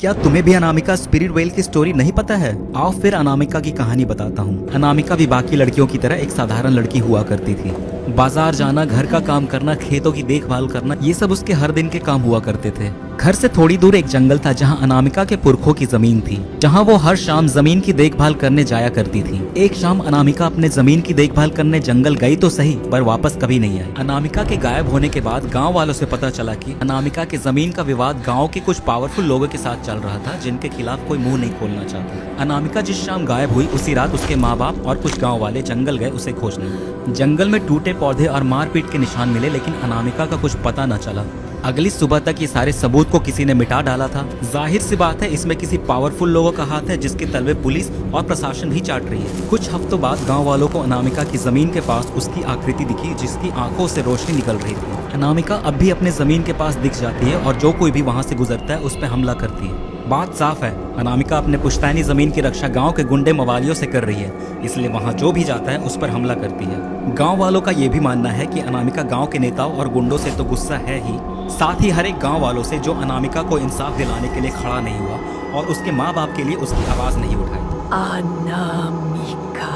क्या तुम्हें भी अनामिका स्पिरिट वेल की स्टोरी नहीं पता है? आओ फिर अनामिका की कहानी बताता हूँ। अनामिका भी बाकी लड़कियों की तरह एक साधारण लड़की हुआ करती थी। बाजार जाना, घर का काम करना, खेतों की देखभाल करना, ये सब उसके हर दिन के काम हुआ करते थे। घर से थोड़ी दूर एक जंगल था जहाँ अनामिका के पुरखों की जमीन थी, जहाँ वो हर शाम जमीन की देखभाल करने जाया करती थी। एक शाम अनामिका अपने जमीन की देखभाल करने जंगल गई तो सही, पर वापस कभी नहीं आई। अनामिका के गायब होने के बाद गाँव वालों से पता चला कि अनामिका के जमीन का विवाद गाँव के कुछ पावरफुल लोगों के साथ चल रहा था, जिनके खिलाफ कोई मुंह नहीं खोलना चाहता। अनामिका जिस शाम गायब हुई उसी रात उसके माँ बाप और कुछ गाँव वाले जंगल गए उसे खोजने। जंगल में टूटे पौधे और मारपीट के निशान मिले, लेकिन अनामिका का कुछ पता न चला। अगली सुबह तक ये सारे सबूत को किसी ने मिटा डाला था। जाहिर सी बात है, इसमें किसी पावरफुल लोगों का हाथ है, जिसके तलवे पुलिस और प्रशासन भी चाट रही है। कुछ हफ्तों बाद गांव वालों को अनामिका की जमीन के पास उसकी आकृति दिखी, जिसकी आंखों से रोशनी निकल रही थी। अनामिका अब भी अपने जमीन के पास दिख जाती है और जो कोई भी वहाँ से गुजरता है उस पर हमला करती है। बात साफ है, अनामिका अपने पुश्तैनी जमीन की रक्षा गांव के गुंडे मवालियों से कर रही है, इसलिए वहां जो भी जाता है उस पर हमला करती है। गांव वालों का ये भी मानना है कि अनामिका गांव के नेताओं और गुंडों से तो गुस्सा है ही, साथ ही हर एक गांव वालों से जो अनामिका को इंसाफ दिलाने के लिए खड़ा नहीं हुआ और उसके माँ बाप के लिए उसकी आवाज नहीं उठाई। अनामिका